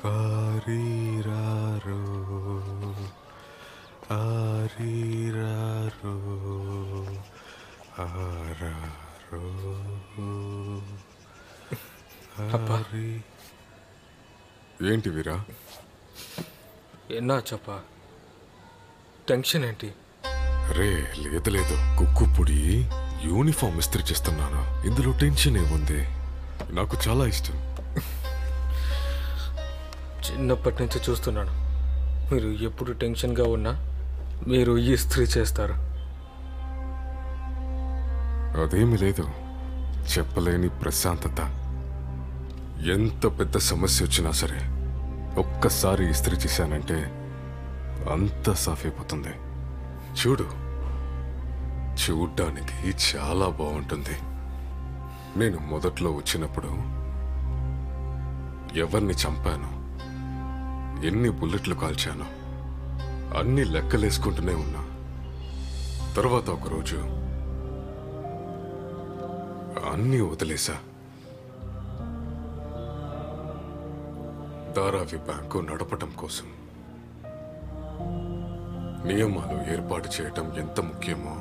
ఆరీరారో ఆరీరారో ఆరారో ary. ఏంటి వీరా? ఎన్నాచప్పా tension ఏంటి? రే లేదు లేదు, కుక్కుపుడి యూనిఫామ్ ఇస్త్రీ చేస్తున్నాను. ఇందులో టెన్షన్ ఏముంది? నాకు చాలా ఇష్టం. చిన్నప్పటి నుంచి చూస్తున్నాను, మీరు ఎప్పుడు టెన్షన్గా ఉన్నా మీరు ఇస్త్రీ చేస్తారు. అదేమి లేదు, చెప్పలేని ప్రశాంతత. ఎంత పెద్ద సమస్య వచ్చినా సరే ఒక్కసారి ఇస్త్రీ చేశానంటే అంతా సాఫ్ అయిపోతుంది. చూడు, చూడ్డానికి చాలా బాగుంటుంది. నేను మొదట్లో వచ్చినప్పుడు ఎవరిని చంపాను, ఎన్ని బుల్లెట్లు కాల్చాను అన్ని లెక్కలేసుకుంటూనే ఉన్నా. తర్వాత ఒకరోజు అన్నీ వదిలేసా. ధారావి బ్యాంకు నడపటం కోసం నియమాలు ఏర్పాటు చేయటం ఎంత ముఖ్యమో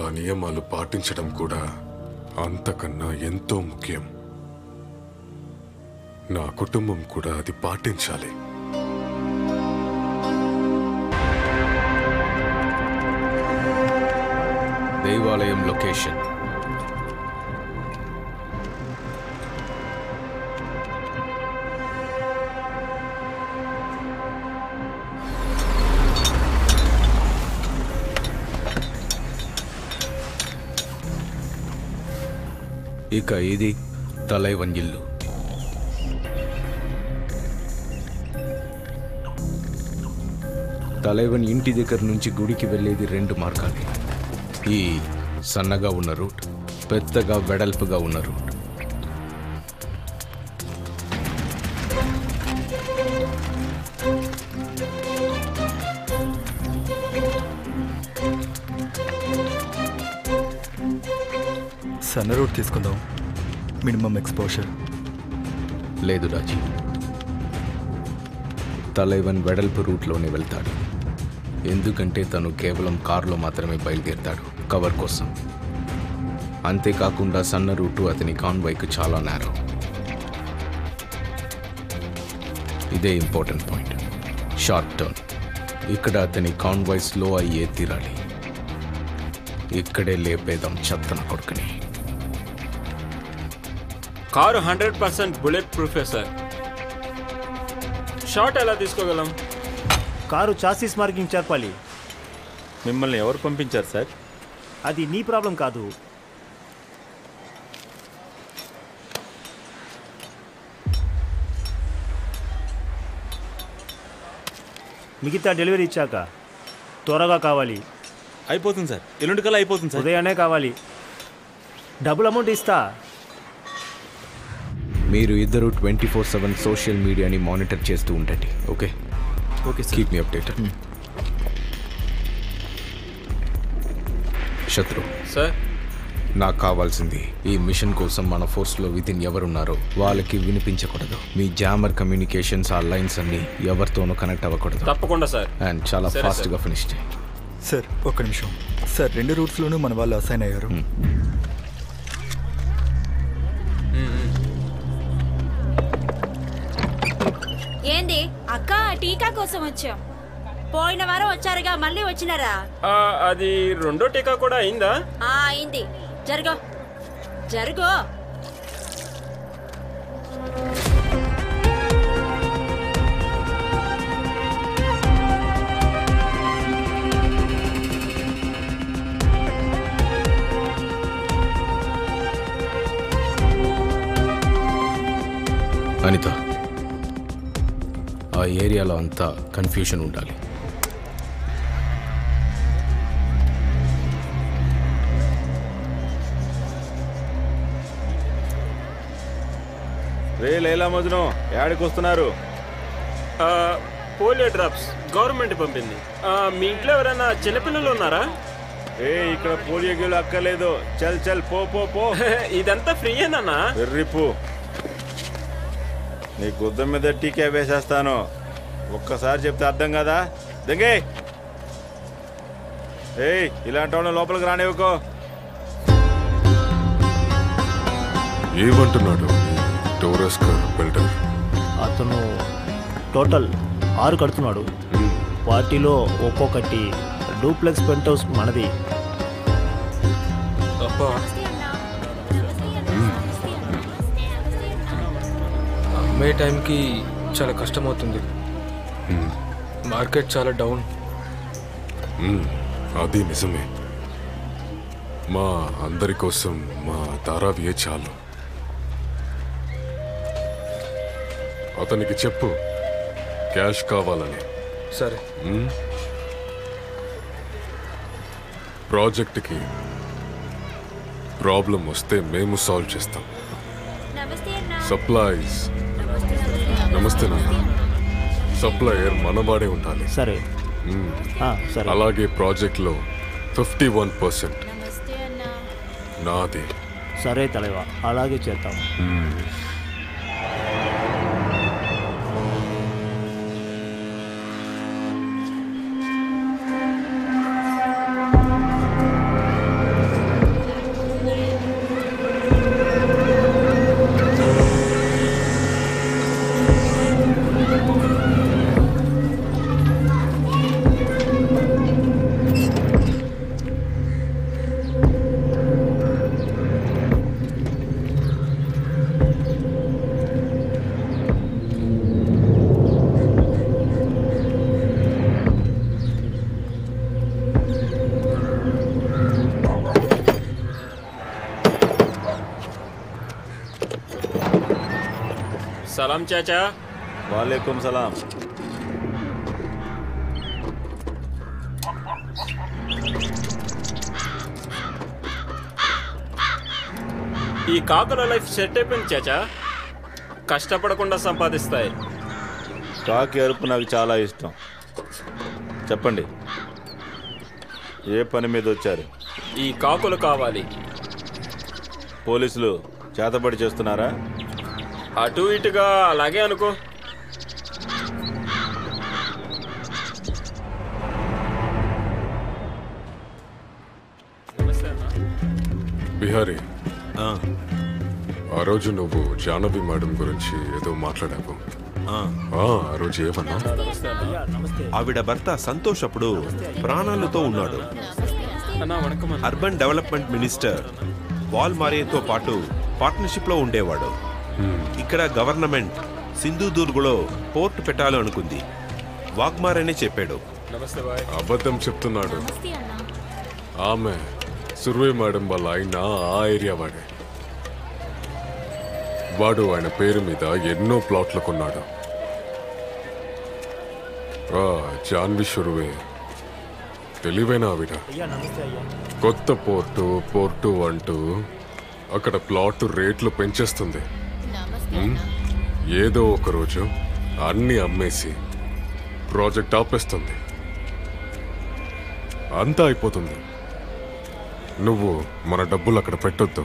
ఆ నియమాలు పాటించడం కూడా అంతకన్నా ఎంతో ముఖ్యం. నా కుటుంబం కూడా అది పాటించాలి. దేవాలయం లొకేషన్. ఇక ఇది తలైవన్ ఇల్లు. తలైవన్ ఇంటి దగ్గర నుంచి గుడికి వెళ్ళేది 2 మార్గాలు. ఈ సన్నగా ఉన్న రూట్, పెద్దగా వెడల్పుగా ఉన్న రూట్. సన్న రూట్ తీసుకుందాం, మినిమం ఎక్స్పోజర్. లేదు రాజీ, తలైవన్ వెడల్పు రూట్లోనే వెళ్తాడు. ఎందుకంటే తను కేవలం కారులో మాత్రమే బయలుదేరుతాడు కవర్ కోసం. అంతేకాకుండా సన్న రూటు అతని కాన్వాయ్కు చాలా నేరో. ఇదే ఇంపార్టెంట్ పాయింట్. Short turn. ఇక్కడ అతని కాన్వాయ్ స్లో అయ్యే తీరాలి. ఇక్కడే లేపేదాం చెత్తన కొడుకుని. కారు 100% బుల్లెట్ ప్రూఫే సార్. షాట్ ఎలా తీసుకోగలం? కారు చాసిస్ మార్కింగ్ చెప్పాలి. మిమ్మల్ని ఎవరు పంపించారు సార్? అది నీ ప్రాబ్లం కాదు. మిగతా డెలివరీ ఇచ్చాక త్వరగా కావాలి. అయిపోతుంది సార్, ఎల్లుండి కల్లా అయిపోతుంది సార్. ఉదయాన్నే కావాలి. డబుల్ అమౌంట్ ఇస్తా. మీరు ఇద్దరు 24/7 సోషల్ మీడియాని మానిటర్ చేస్తూ ఉండండి. Okay okay sir. Keep me updated. శత్రు సార్, నాకు కావాల్సింది ఈ మిషన్ కోసం మన ఫోర్స్లో వితిన్ ఎవరున్నారో వాళ్ళకి వినిపించకూడదు. మీ జామర్ కమ్యూనికేషన్స్, ఆ లైన్స్ అన్ని ఎవరితోనూ కనెక్ట్ అవ్వకూడదు. తప్పకుండా సార్. అండ్ చాలా ఫాస్ట్గా ఫినిష్ చేయి. సార్ ఒక్క నిమిషం సార్, 2 రూట్స్లోనూ మన వాళ్ళు అసైన్ అయ్యారు. ఏంది అక్క, టీకా కోసం వచ్చాం. పోయిన వారం వచ్చారుగా, మళ్ళీ వచ్చినారా? అది 2వ టీకా కూడా అయిందా? అయింది. జరుగో జరుగో. అనిత, ఆ ఏరియాలో అంతా కన్ఫ్యూషన్ ఉండాలి. రే లైలా మజ్ను, యాడికి వస్తున్నారు? పోలియో డ్రాప్స్ గవర్నమెంట్ పంపింది. మీ ఇంట్లో ఎవరైనా చిన్నపిల్లలు ఉన్నారా? ఇక్కడ పోలియో గిళ్ళు అక్కర్లేదు. చల్ చల్ పో పో పో. ఇదంతా ఫ్రీ ఏనన్నా? వెర్రిపు. నీ గుద్దం మీద టీకే వేసేస్తాను. ఒక్కసారి చెప్తే అర్థం కదా? దంగే ఏయ్, ఇలాంటి వాళ్ళని లోపలికి రానివ్వకో. ఏమంటున్నాడు టోరస్కర్ బిల్డర్? అతను టోటల్ 6 కడుతున్నాడు. వాటిలో ఒక్కొక్కటి డూప్లెక్స్ పెంట్ హౌస్ మనది. అబ్బా, అమ్మే టైంకి చాలా కష్టమవుతుంది. మార్కెట్ చాలా డౌన్. అది నిజమే. మా అందరి కోసం మా ధారావియే చాలు. అతనికి చెప్పు క్యాష్ కావాలని. సరే. ప్రాజెక్ట్కి ప్రాబ్లం వస్తే మేము సాల్వ్ చేస్తాం. సప్లైస్ నమస్తే నాన్న. సప్లయర్ మనవాడే ఉండాలి. సరే సరే. అలాగే ప్రాజెక్ట్లో 51% నాది. సరే తలైవా, అలాగే చేద్దాం. సలాం చాచా. వాలేకుం సలాం. ఈ కాకుల లైఫ్ సెట్ అయిపోయింది చాచా. కష్టపడకుండా సంపాదిస్తాయి. కాకి అరుపు నాకు చాలా ఇష్టం. చెప్పండి, ఏ పని మీద వచ్చారు? ఈ కాకులు కావాలి. పోలీసులు చేతబడి చేస్తున్నారా? అటు ఇటుగా అలాగే అనుకో. బిహారీ, ఆ రోజు నువ్వు జాహ్నవి మేడం గురించి ఏదో మాట్లాడావు. ఆ రోజు ఏమన్నా? ఆవిడ భర్త సంతోష్ అప్పుడు ప్రాణాలతో ఉన్నాడు. అర్బన్ డెవలప్మెంట్ మినిస్టర్ వాల్మారేతో పాటు పార్ట్నర్షిప్లో ఉండేవాడు. ఇక్కడ గవర్నమెంట్ సింధుదుర్గ్లో పోర్ట్ పెట్టాలి అనుకుంది. వాగ్మారేనే చెప్పాడు. అబద్ధం చెప్తున్నాడు. ఆమె సుర్వే మేడం వాళ్ళ ఆయన ఆ ఏరియా వాడే. వాడు ఆయన పేరు మీద ఎన్నో ప్లాట్లు కొన్నాడు. జాన్వి సుర్వే తెలివైన ఆవిడ. కొత్త పోర్టు అంటూ అక్కడ ప్లాట్ రేట్లు పెంచేస్తుంది. ఏదో ఒక రోజు అన్ని అమ్మేసి ప్రాజెక్ట్ ఆపేస్తుంది. అంతా అయిపోతుంది. నువ్వు మన డబ్బులు అక్కడ పెట్టొద్దు.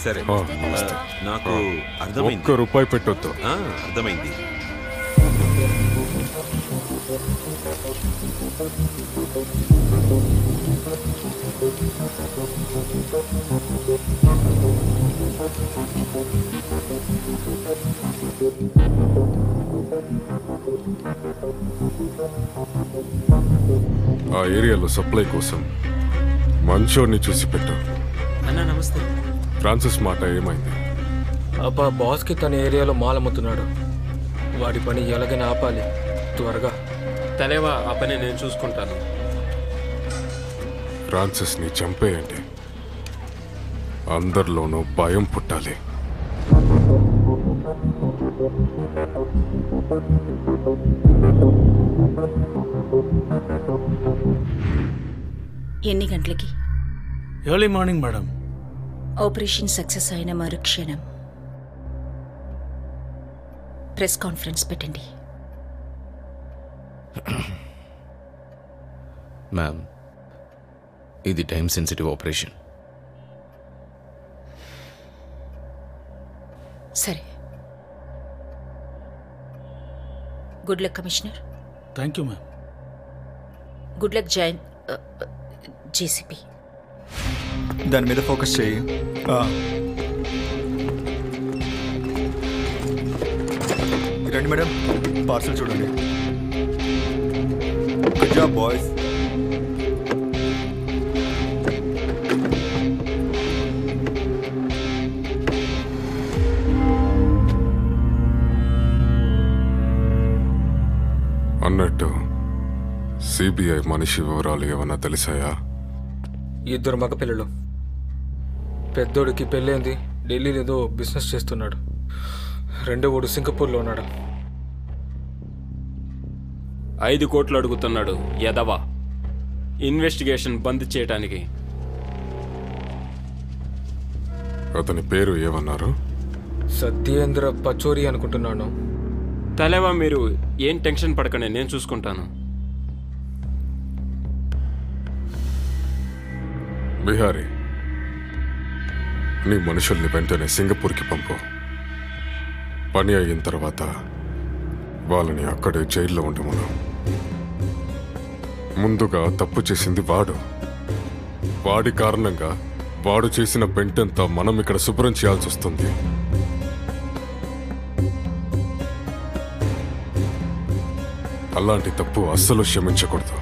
సరే, నాకు అర్థమైంది. ₹1 పెట్టొద్దు. అర్థమైంది. ఆ ఏరియాలో సప్లై కోసం మంచోడిని చూసి పెట్టు. అన్నా నమస్తే. ఫ్రాన్సిస్ మాట ఏమైంది? అబ్బా, బాస్కి తన ఏరియాలో మాల్ అమ్ముతున్నాడు. వాడి పని ఎలాగైనా ఆపాలి త్వరగా. తలేవా, ఆ పని నేను చూసుకుంటాను. ఫ్రాన్సిస్ని చంపేయండి. అందరిలోనూ భయం పుట్టాలి. ఎన్ని గంటలకి? Early morning madam. Operation success అయిన మరుక్షణం ప్రెస్ కాన్ఫరెన్స్ పెట్టండి. మ్యామ్, ఇది టైం సెన్సిటివ్ ఆపరేషన్. సరే, good luck commissioner. Thank you ma'am. Good luck Jain JCP. దాని మీద ఫోకస్ చేయి. రండి మేడం, పార్సల్ చూడండి. Good job boys. అన్నట్టు సిబిఐ మనిషి వివరాలు ఏమన్నా తెలిసాయా? ఇద్దరు మగపిల్లలు. పెద్దోడికి పెళ్ళైంది, ఢిల్లీలో ఏదో బిజినెస్ చేస్తున్నాడు. రెండోవాడు సింగపూర్లో ఉన్నాడు. 5 కోట్లు అడుగుతున్నాడు యదవా, ఇన్వెస్టిగేషన్ బంద్ చేయడానికి. అతని పేరు ఏమన్నారు? సత్యేంద్ర పచోరి అనుకుంటున్నాను. తలేవా, మీరు ఏం టెన్షన్ పడకండి, నేను చూసుకుంటాను. బిహారీ, నీ మనుషుల్ని వెంటనే సింగపూర్కి పంపు. పని అయిన తర్వాత వాళ్ళని అక్కడే జైల్లో ఉండమను. ముందుగా తప్పు చేసింది వాడు. వాడి కారణంగా వాడు చేసిన పెంటంతా మనం ఇక్కడ శుభ్రం చేయాల్సి వస్తుంది. అలాంటి తప్పు అస్సలు క్షమించకూడదు.